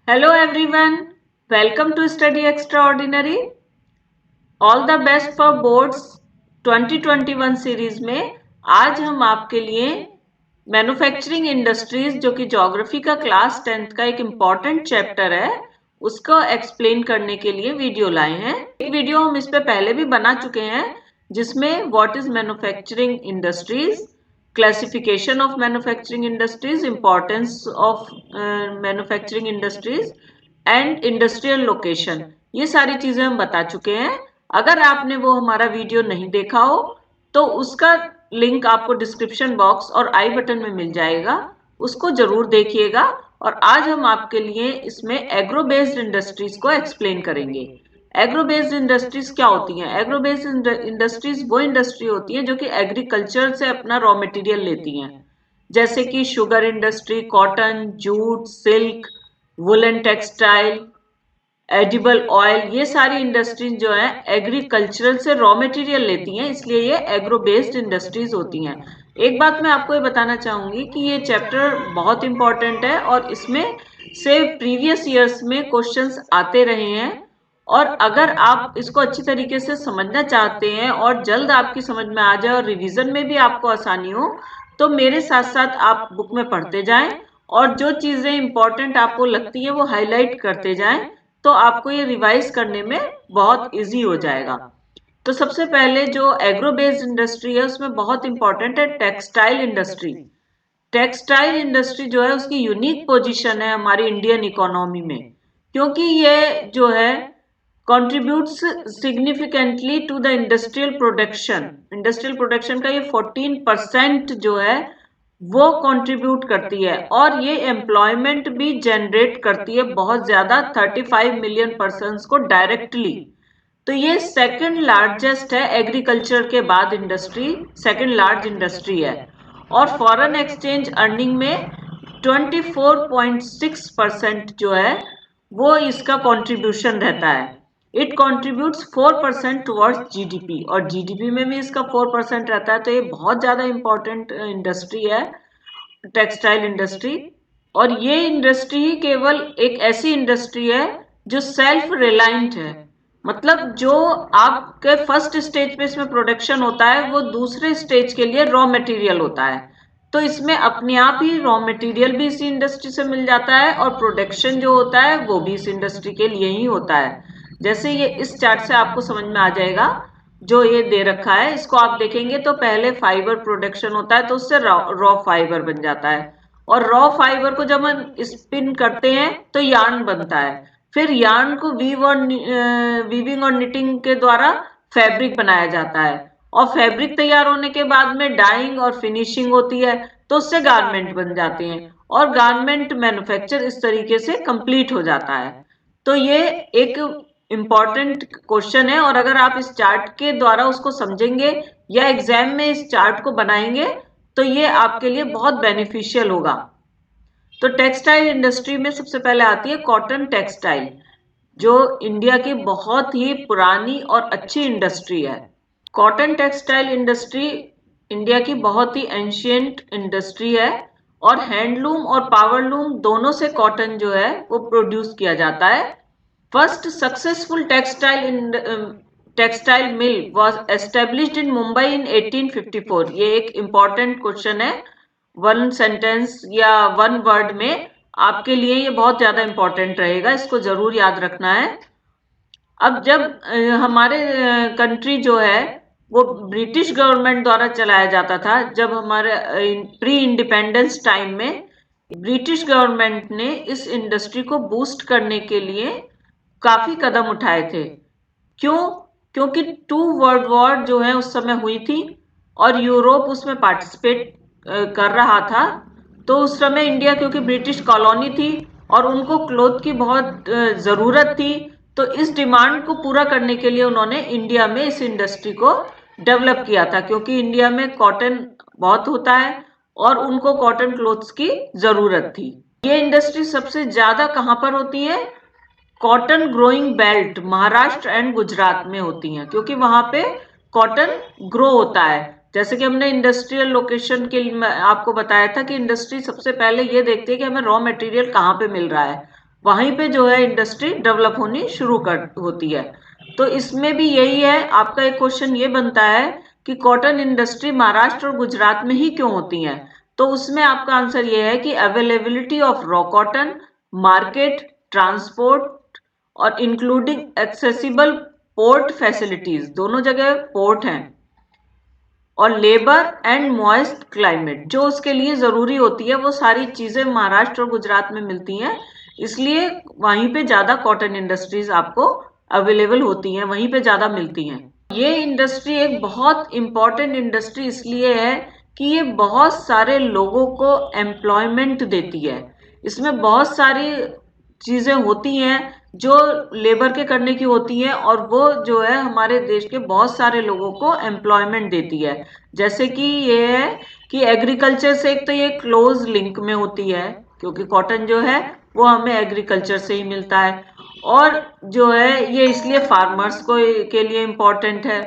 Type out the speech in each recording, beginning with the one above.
Hello everyone, welcome to Study Extraordinary. All the best for boards 2021 series में आज हम आपके लिए मैन्युफैक्चरिंग इंडस्ट्रीज जो कि ज्योग्राफी का क्लास 10th का एक इम्पॉर्टेंट चैप्टर है उसको एक्सप्लेन करने के लिए वीडियो लाए हैं। एक वीडियो हम इस पे पहले भी बना चुके हैं जिसमें what is manufacturing industries, classification of manufacturing industries, importance of manufacturing industries and industrial location, ये सारी चीजें हम बता चुके हैं। अगर आपने वो हमारा वीडियो नहीं देखा हो तो उसका लिंक आपको डिस्क्रिप्शन बॉक्स और आई बटन में मिल जाएगा, उसको जरूर देखिएगा। और आज हम आपके लिए इसमें एग्रो बेस्ड इंडस्ट्रीज को एक्सप्लेन करेंगे। एग्रो बेस्ड इंडस्ट्रीज क्या होती हैं? एग्रो बेस्ड इंडस्ट्रीज वो इंडस्ट्री होती है जो कि एग्रीकल्चर से अपना रॉ मटेरियल लेती हैं, जैसे कि sugar industry, cotton, jute, silk, woollen textile, edible oil, ये सारी इंडस्ट्रीज जो है एग्रीकल्चरल से रॉ मटेरियल लेती हैं, इसलिए ये एग्रो बेस्ड इंडस्ट्रीज होती हैं। एक बात मैं आपको ये बताना चाहूंगी कि ये चैप्टर बहुत इंपॉर्टेंट है और इसमें से प्रीवियस ईयर्स में क्वेश्चंस आते रहे हैं। और अगर आप इसको अच्छी तरीके से समझना चाहते हैं और जल्द आपकी समझ में आ जाए और रिवीजन में भी आपको आसानी हो तो मेरे साथ साथ आप बुक में पढ़ते जाएं और जो चीजें इंपॉर्टेंट आपको लगती है वो हाईलाइट करते जाएं, तो आपको ये रिवाइज करने में बहुत इजी हो जाएगा। तो सबसे पहले जो एग्रो बेस्ड इंडस्ट्री है उसमें बहुत इंपॉर्टेंट है टेक्सटाइल इंडस्ट्री। टेक्सटाइल इंडस्ट्री जो है उसकी यूनिक पोजीशन है हमारी इंडियन इकोनॉमी में, क्योंकि ये जो है contributes significantly to the industrial production। Industrial production का ये 14% जो है वो कंट्रीब्यूट करती है और ये एम्प्लॉयमेंट भी जनरेट करती है बहुत ज्यादा, 35 मिलियन पर्सन्स को डायरेक्टली। तो ये सेकंड लार्जेस्ट है एग्रीकल्चर के बाद इंडस्ट्री, सेकंड लार्ज इंडस्ट्री है। और फॉरेन एक्सचेंज अर्निंग में 24.6% जो है वो इसका कंट्रीब्यूशन रहता है। इट कॉन्ट्रीब्यूट्स 4% टुवर्ड्स जीडीपी और जीडीपी में भी इसका 4% रहता है। तो ये बहुत ज्यादा इंपॉर्टेंट इंडस्ट्री है टेक्सटाइल इंडस्ट्री। और ये इंडस्ट्री ही केवल एक ऐसी इंडस्ट्री है जो सेल्फ रिलायंट है, मतलब जो आपके फर्स्ट स्टेज पे इसमें प्रोडक्शन होता है वो दूसरे स्टेज के लिए रॉ मटेरियल होता है। तो इसमें अपने आप ही रॉ मटेरियल भी इसी इंडस्ट्री से मिल जाता है और प्रोडक्शन जो होता है वो भी इस इंडस्ट्री के लिए ही होता है। जैसे ये इस चार्ट से आपको समझ में आ जाएगा, जो ये दे रखा है इसको आप देखेंगे तो पहले फाइबर प्रोडक्शन होता है तो उससे रॉ फाइबर बन जाता है और रॉ फाइबर को जब हम स्पिन करते हैं तो यार्न बनता है। फिर यार्न को वीविंग और निटिंग के द्वारा फैब्रिक बनाया जाता है और फैब्रिक तैयार होने के बाद में डाइंग और फिनिशिंग होती है तो उससे गारमेंट बन जाते हैं और गारमेंट मैन्युफैक्चर इस तरीके से कंप्लीट हो जाता है। तो ये एक इम्पॉर्टेंट क्वेश्चन है और अगर आप इस चार्ट के द्वारा उसको समझेंगे या एग्जाम में इस चार्ट को बनाएंगे तो ये आपके लिए बहुत बेनिफिशियल होगा। तो टेक्सटाइल इंडस्ट्री में सबसे पहले आती है कॉटन टेक्सटाइल, जो इंडिया की बहुत ही पुरानी और अच्छी इंडस्ट्री है। कॉटन टेक्सटाइल इंडस्ट्री इंडिया की बहुत ही एंशियंट इंडस्ट्री है और हैंडलूम और पावरलूम दोनों से कॉटन जो है वो प्रोड्यूस किया जाता है। First successful textile mill was established in Mumbai in 1854। ये एक इंपॉर्टेंट क्वेश्चन है, वन सेंटेंस या वन वर्ड में आपके लिए ये बहुत ज्यादा इंपॉर्टेंट रहेगा, इसको जरूर याद रखना है। अब जब हमारे कंट्री जो है वो ब्रिटिश गवर्नमेंट द्वारा चलाया जाता था, जब हमारे प्री इंडिपेंडेंस टाइम में ब्रिटिश गवर्नमेंट ने इस इंडस्ट्री को बूस्ट करने के लिए काफी कदम उठाए थे। क्यों? क्योंकि टू वर्ल्ड वॉर जो है उस समय हुई थी और यूरोप उसमें पार्टिसिपेट कर रहा था। तो उस समय इंडिया क्योंकि ब्रिटिश कॉलोनी थी और उनको क्लोथ की बहुत जरूरत थी, तो इस डिमांड को पूरा करने के लिए उन्होंने इंडिया में इस इंडस्ट्री को डेवलप किया था, क्योंकि इंडिया में कॉटन बहुत होता है और उनको कॉटन क्लोथ्स की जरूरत थी। ये इंडस्ट्री सबसे ज्यादा कहाँ पर होती है? Cotton growing belt Maharashtra and Gujarat में होती हैं, क्योंकि वहां पे कॉटन ग्रो होता है। जैसे कि हमने इंडस्ट्रियल लोकेशन के लिए आपको बताया था कि इंडस्ट्री सबसे पहले ये देखती है कि हमें रॉ मटेरियल कहाँ पे मिल रहा है। वहीं पे जो है इंडस्ट्री डेवलप होनी शुरू कर होती है। तो इसमें भी यही है, आपका एक क्वेश्चन ये बनता है कि कॉटन इंडस्ट्री महाराष्ट्र और गुजरात में ही क्यों होती है। तो उसमें आपका आंसर ये है कि availability of raw cotton, market, transport और इंक्लूडिंग एक्सेसिबल पोर्ट फैसिलिटीज, दोनों जगह पोर्ट हैं, और लेबर एंड मॉइस्ट क्लाइमेट, जो उसके लिए जरूरी होती है वो सारी चीजें महाराष्ट्र और गुजरात में मिलती हैं, इसलिए वहीं पे ज्यादा कॉटन इंडस्ट्रीज आपको अवेलेबल होती हैं, वहीं पे ज्यादा मिलती हैं। ये इंडस्ट्री एक बहुत इंपॉर्टेंट इंडस्ट्री इसलिए है कि ये बहुत सारे लोगों को एम्प्लॉयमेंट देती है। इसमें बहुत सारी चीजें होती हैं जो लेबर के करने की होती हैं, और वो जो है हमारे देश के बहुत सारे लोगों को एम्प्लॉयमेंट देती है। जैसे कि ये है कि एग्रीकल्चर से एक तो ये क्लोज लिंक में होती है, क्योंकि कॉटन जो है वो हमें एग्रीकल्चर से ही मिलता है, और जो है ये इसलिए फार्मर्स को के लिए इम्पोर्टेंट है।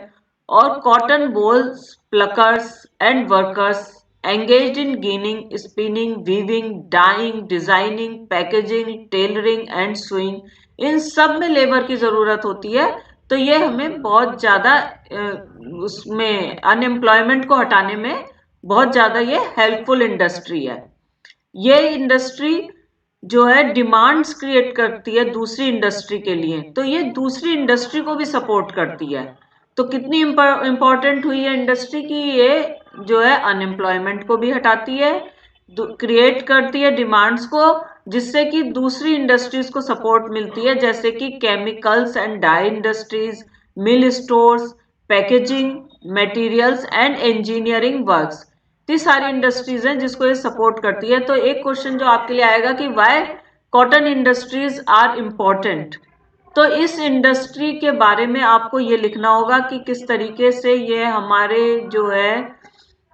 और cotton bolls, pluckers and workers engaged in gaining, spinning, weaving, dyeing, designing, packaging, tailoring and sewing, इन सब में लेबर की जरूरत होती है। तो ये हमें बहुत ज्यादा उसमें अनएम्प्लॉयमेंट को हटाने में बहुत ज्यादा ये हेल्पफुल इंडस्ट्री है। ये इंडस्ट्री जो है डिमांड्स क्रिएट करती है दूसरी इंडस्ट्री के लिए, तो ये दूसरी इंडस्ट्री को भी सपोर्ट करती है। तो कितनी इंपॉर्टेंट हुई है इंडस्ट्री की, ये जो है अनएम्प्लॉयमेंट को भी हटाती है, क्रिएट करती है डिमांड्स को, जिससे कि दूसरी इंडस्ट्रीज को सपोर्ट मिलती है, जैसे कि chemicals and dye industries, mill stores, packaging materials and engineering works. इतनी सारी इंडस्ट्रीज हैं जिसको ये सपोर्ट करती है। तो एक क्वेश्चन जो आपके लिए आएगा कि why cotton industries are important, तो इस इंडस्ट्री के बारे में आपको ये लिखना होगा कि किस तरीके से ये हमारे जो है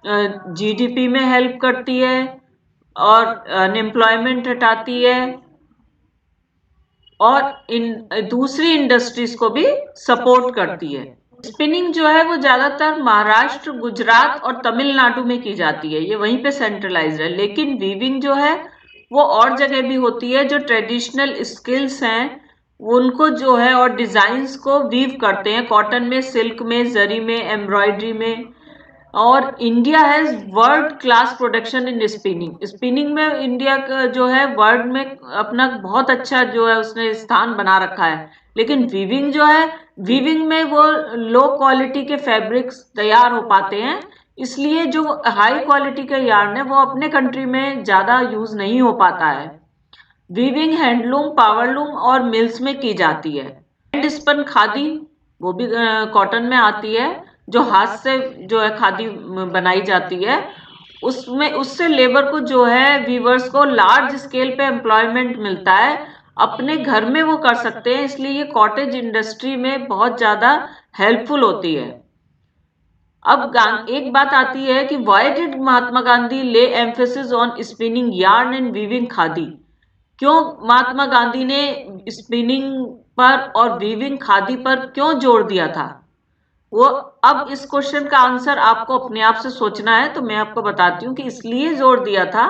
जीडीपी में हेल्प करती है और अनएम्प्लॉयमेंट हटाती है, और इन दूसरी इंडस्ट्रीज को भी सपोर्ट करती है। स्पिनिंग जो है वो ज्यादातर महाराष्ट्र, गुजरात और तमिलनाडु में की जाती है, ये वहीं पे सेंट्रलाइज्ड है। लेकिन वीविंग जो है वो और जगह भी होती है, जो ट्रेडिशनल स्किल्स हैं उनको जो है और डिजाइन्स को वीव करते हैं कॉटन में, सिल्क में, जरी में, एम्ब्रॉयडरी में। और India has world class production in spinning, spinning में इंडिया का जो है वर्ल्ड में अपना बहुत अच्छा जो है उसने स्थान बना रखा है। लेकिन वीविंग जो है, वीविंग में वो लो क्वालिटी के फैब्रिक्स तैयार हो पाते हैं, इसलिए जो हाई क्वालिटी के यार्न है वो अपने कंट्री में ज्यादा यूज नहीं हो पाता है। वीविंग हैंडलूम, पावरलूम और मिल्स में की जाती है। हैंड स्पन खादी वो भी कॉटन में आती है, जो हाथ से जो है खादी बनाई जाती है, उसमें उससे लेबर को जो है वीवर्स को लार्ज स्केल पे एम्प्लॉयमेंट मिलता है, अपने घर में वो कर सकते हैं, इसलिए ये कॉटेज इंडस्ट्री में बहुत ज्यादा हेल्पफुल होती है। अब एक बात आती है कि व्हाई डिड महात्मा गांधी ले emphasis on spinning yarn and weaving khadi, क्यों महात्मा गांधी ने स्पिनिंग पर और वीविंग खादी पर क्यों जोर दिया था वो। अब इस क्वेश्चन का आंसर आपको अपने आप से सोचना है, तो मैं आपको बताती हूँ कि इसलिए जोर दिया था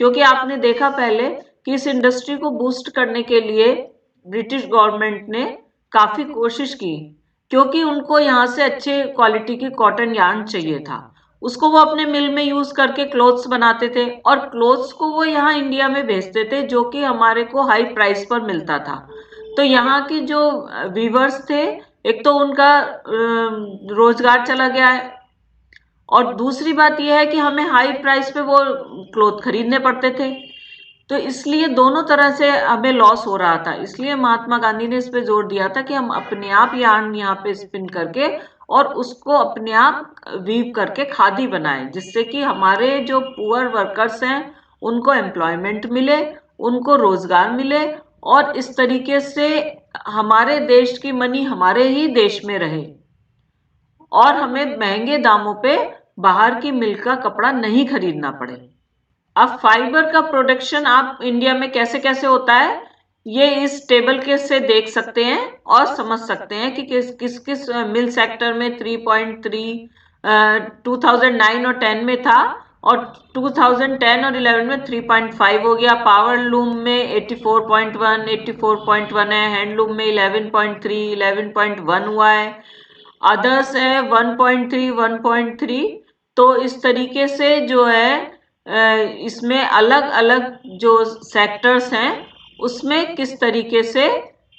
क्योंकि आपने देखा पहले कि इस इंडस्ट्री को बूस्ट करने के लिए ब्रिटिश गवर्नमेंट ने काफी कोशिश की, क्योंकि उनको यहाँ से अच्छे क्वालिटी की कॉटन यार्न चाहिए था, उसको वो अपने मिल में यूज करके क्लोथ्स बनाते थे, और क्लोथ्स को वो यहाँ इंडिया में भेजते थे, जो कि हमारे को हाई प्राइस पर मिलता था। तो यहाँ की जो वीवर्स थे, एक तो उनका रोजगार चला गया है, और दूसरी बात यह है कि हमें हाई प्राइस पे वो क्लोथ खरीदने पड़ते थे, तो इसलिए दोनों तरह से हमें लॉस हो रहा था। इसलिए महात्मा गांधी ने इस पे जोर दिया था कि हम अपने आप यार्न यहाँ पे स्पिन करके और उसको अपने आप वीव करके खादी बनाएं, जिससे कि हमारे जो पुअर वर्कर्स हैं उनको एम्प्लॉयमेंट मिले, उनको रोजगार मिले, और इस तरीके से हमारे देश की मनी हमारे ही देश में रहे, और हमें महंगे दामों पे बाहर की मिल का कपड़ा नहीं खरीदना पड़े। अब फाइबर का प्रोडक्शन आप इंडिया में कैसे कैसे होता है, ये इस टेबल के से देख सकते हैं और समझ सकते हैं कि किस किस मिल सेक्टर में 3.3 2009 और 10 में था, और 2010 और 11 में 3.5 हो गया। पावर लूम में 84.1 है, हैंडलूम में 11.3 11.1 हुआ है, अदर्स है 1.3 1.3। तो इस तरीके से जो है इसमें अलग अलग जो सेक्टर्स हैं उसमें किस तरीके से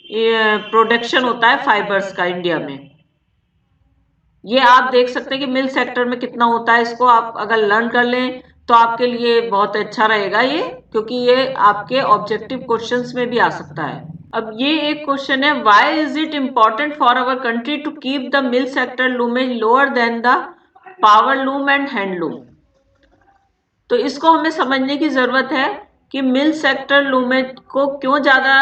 प्रोडक्शन होता है फाइबर्स का इंडिया में, ये आप देख सकते हैं कि मिल सेक्टर में कितना होता है। इसको आप अगर लर्न कर लें तो आपके लिए बहुत अच्छा रहेगा ये, क्योंकि ये आपके ऑब्जेक्टिव क्वेश्चंस में भी आ सकता है। अब ये एक क्वेश्चन है, why is it important for our country to keep the mill sector loomage lower than the power loom and handloom. तो इसको हमें समझने की जरूरत है कि मिल सेक्टर लूमेज को क्यों ज्यादा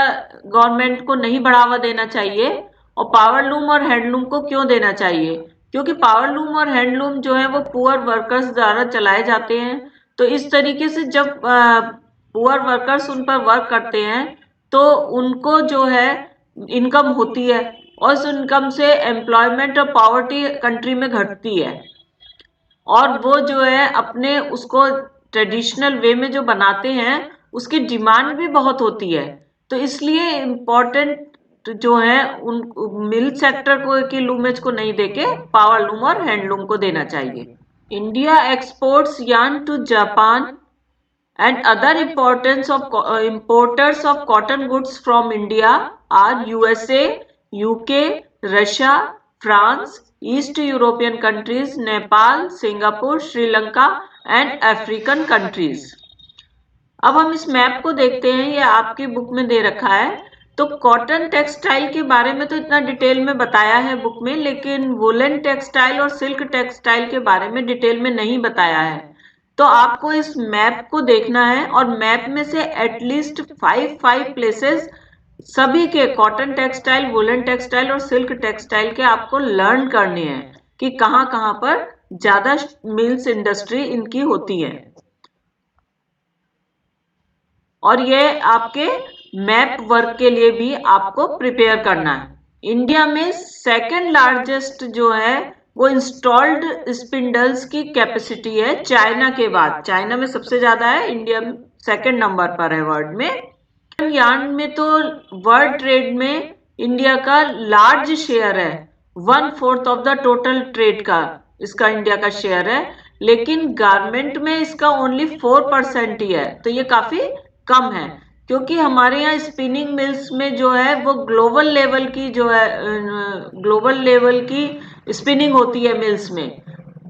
गवर्नमेंट को नहीं बढ़ावा देना चाहिए और पावर लूम और हैंडलूम को क्यों देना चाहिए। क्योंकि पावर लूम और हैंडलूम जो है वो पुअर वर्कर्स द्वारा चलाए जाते हैं। तो इस तरीके से जब पुअर वर्कर्स उन पर वर्क करते हैं तो उनको जो है इनकम होती है और उस इनकम से एम्प्लॉयमेंट और पॉवर्टी कंट्री में घटती है और वो जो है अपने उसको ट्रेडिशनल वे में जो बनाते हैं उसकी डिमांड भी बहुत होती है। तो इसलिए इम्पोर्टेंट जो है उन मिल सेक्टर को की लूमेज को नहीं देके पावर लूम और हैंडलूम को देना चाहिए। India exports yarn to Japan and other importance of importers of cotton goods from India are USA, UK, Russia, France, East European countries, Nepal, Singapore, Sri Lanka and African countries। अब हम इस map को देखते हैं, ये आपकी book में दे रखा है। तो कॉटन टेक्सटाइल के बारे में तो इतना डिटेल में बताया है बुक में, लेकिन वुलन टेक्सटाइल और सिल्क टेक्सटाइल के बारे में डिटेल में नहीं बताया है। तो आपको इस मैप को देखना है और मैप में से एटलीस्ट 5 प्लेसेस सभी के कॉटन टेक्सटाइल, वुलन टेक्सटाइल और सिल्क टेक्सटाइल के आपको लर्न करने हैं कि कहाँ कहाँ पर ज्यादा मिल्स इंडस्ट्री इनकी होती है। और ये आपके मैप वर्क के लिए भी आपको प्रिपेयर करना है। इंडिया में सेकंड लार्जेस्ट जो है वो इंस्टॉल्ड स्पिंडल्स की कैपेसिटी है चाइना के बाद। चाइना में सबसे ज्यादा है, इंडिया सेकंड नंबर पर है वर्ल्ड में। यार्न में तो वर्ल्ड ट्रेड में इंडिया का लार्ज शेयर है, 1/4 ऑफ द टोटल ट्रेड का इसका इंडिया का शेयर है, लेकिन गारमेंट में इसका ओनली 4% ही है। तो ये काफी कम है, क्योंकि हमारे यहाँ स्पिनिंग मिल्स में जो है वो ग्लोबल लेवल की जो है ग्लोबल लेवल की स्पिनिंग होती है मिल्स में,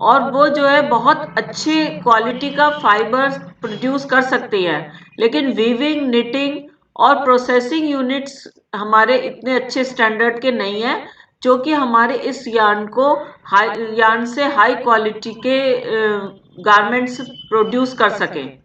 और वो जो है बहुत अच्छी क्वालिटी का फाइबर प्रोड्यूस कर सकती है। लेकिन वीविंग, निटिंग और प्रोसेसिंग यूनिट्स हमारे इतने अच्छे स्टैंडर्ड के नहीं है जो कि हमारे इस यार्न से हाई क्वालिटी के गारमेंट्स प्रोड्यूस कर सकें।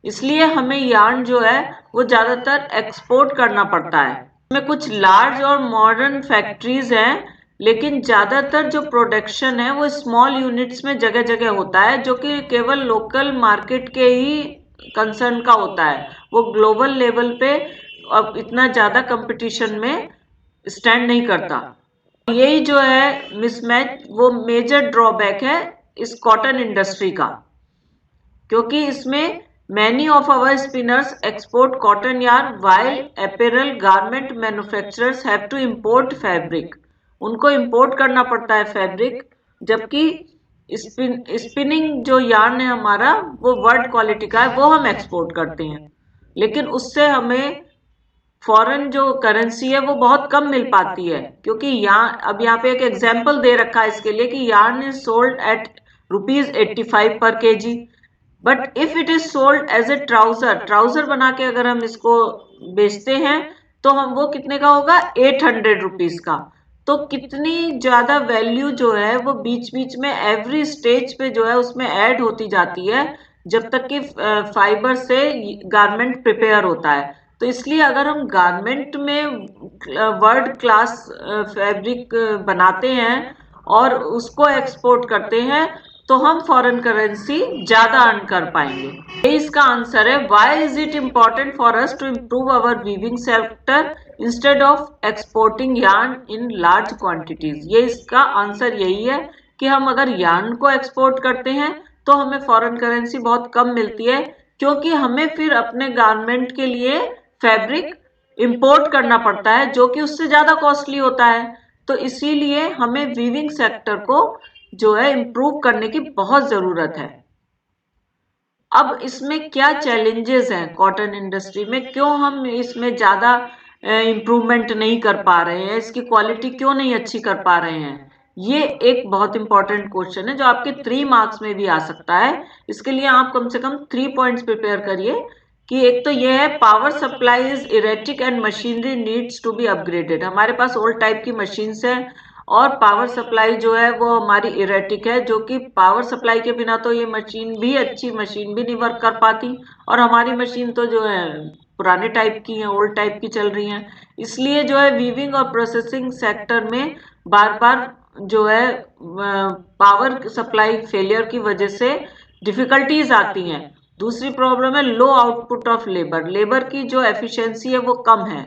इसलिए हमें यार्न जो है वो ज्यादातर एक्सपोर्ट करना पड़ता है। इसमें कुछ लार्ज और मॉडर्न फैक्ट्रीज हैं, लेकिन ज्यादातर जो प्रोडक्शन है वो स्मॉल यूनिट्स में जगह जगह होता है, जो कि केवल लोकल मार्केट के ही कंसर्न का होता है। वो ग्लोबल लेवल पे अब इतना ज्यादा कंपटीशन में स्टैंड नहीं करता। यही जो है मिसमैच वो मेजर ड्रॉबैक है इस कॉटन इंडस्ट्री का, क्योंकि इसमें many of our spinners export cotton yarn while apparel garment manufacturers have to import fabric। उनको import करना पड़ता है फैब्रिक, जबकि स्पिनिंग जो यार्न है हमारा वो वर्ल्ड क्वालिटी का है, वो हम एक्सपोर्ट करते हैं। लेकिन उससे हमें फॉरेन जो करेंसी है वो बहुत कम मिल पाती है, क्योंकि यहाँ पे एक एग्जाम्पल दे रखा है इसके लिए कि yarn is sold at ₹85 per KG, but if it is sold as a trouser बना के अगर हम इसको बेचते हैं तो हम वो कितने का होगा, ₹800 का। तो कितनी ज्यादा वैल्यू जो है वो बीच बीच में एवरी स्टेज पे जो है उसमें ऐड होती जाती है, जब तक कि फाइबर से गारमेंट प्रिपेयर होता है। तो इसलिए अगर हम गारमेंट में वर्ल्ड क्लास फैब्रिक बनाते हैं और उसको एक्सपोर्ट करते हैं तो हम फॉरेन करेंसी ज्यादा अर्न कर पाएंगे। ये इसका आंसर है, why is it important for us to improve our weaving sector instead of exporting yarn in large quantities. ये इसका आंसर यही है कि हम अगर यार्न को एक्सपोर्ट करते हैं तो हमें फॉरेन करेंसी बहुत कम मिलती है, क्योंकि हमें फिर अपने गारमेंट के लिए फैब्रिक इंपोर्ट करना पड़ता है जो कि उससे ज्यादा कॉस्टली होता है। तो इसीलिए हमें वीविंग सेक्टर को जो है इम्प्रूव करने की बहुत जरूरत है। अब इसमें क्या चैलेंजेस हैं कॉटन इंडस्ट्री में, क्यों हम इसमें ज्यादा इम्प्रूवमेंट नहीं कर पा रहे हैं, इसकी क्वालिटी क्यों नहीं अच्छी कर पा रहे हैं, ये एक बहुत इंपॉर्टेंट क्वेश्चन है जो आपके 3 मार्क्स में भी आ सकता है। इसके लिए आप कम से कम 3 पॉइंट्स प्रिपेयर करिए कि एक तो ये है power supply is erratic and machinery needs to be upgraded. हमारे पास ओल्ड टाइप की मशीन्स हैं और पावर सप्लाई जो है वो हमारी इरेटिक है, जो कि पावर सप्लाई के बिना तो ये मशीन भी अच्छी मशीन भी नहीं वर्क कर पाती, और हमारी मशीन तो जो है पुराने टाइप की है, ओल्ड टाइप की चल रही हैं। इसलिए जो है वीविंग और प्रोसेसिंग सेक्टर में बार बार जो है पावर सप्लाई फेलियर की वजह से डिफिकल्टीज आती हैं। दूसरी प्रॉब्लम है low output of labour, labour की जो एफिशिएंसी है वो कम है,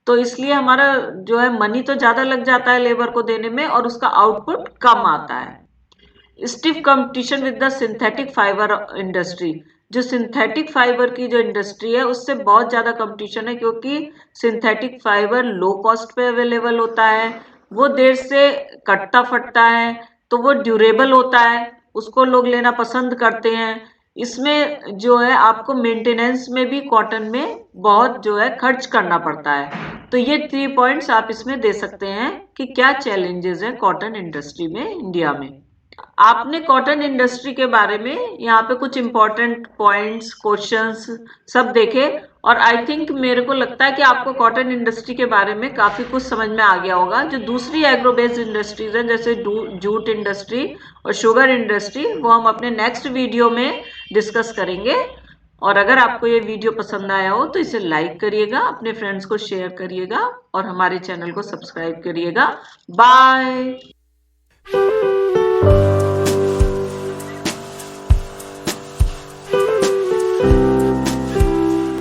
तो इसलिए हमारा जो है मनी तो ज्यादा लग जाता है लेबर को देने में और उसका आउटपुट कम आता है। Stiff competition with the synthetic fibre industry, जो सिंथेटिक फाइबर की जो इंडस्ट्री है उससे बहुत ज्यादा कंपटीशन है, क्योंकि सिंथेटिक फाइबर लो कॉस्ट पे अवेलेबल होता है, वो देर से कटता फटता है, तो वो ड्यूरेबल होता है, उसको लोग लेना पसंद करते हैं। इसमें जो है आपको मेंटेनेंस में भी कॉटन में बहुत जो है खर्च करना पड़ता है। तो ये 3 पॉइंट्स आप इसमें दे सकते हैं कि क्या चैलेंजेस हैं कॉटन इंडस्ट्री में इंडिया में। आपने कॉटन इंडस्ट्री के बारे में यहाँ पे कुछ इंपॉर्टेंट पॉइंट्स, क्वेश्चंस सब देखे, और आई थिंक मेरे को लगता है कि आपको कॉटन इंडस्ट्री के बारे में काफी कुछ समझ में आ गया होगा। जो दूसरी एग्रो बेस्ड इंडस्ट्रीज हैं जैसे जूट इंडस्ट्री और शुगर इंडस्ट्री, वो हम अपने नेक्स्ट वीडियो में डिस्कस करेंगे। और अगर आपको ये वीडियो पसंद आया हो तो इसे लाइक करिएगा, अपने फ्रेंड्स को शेयर करिएगा और हमारे चैनल को सब्सक्राइब करिएगा। बाय।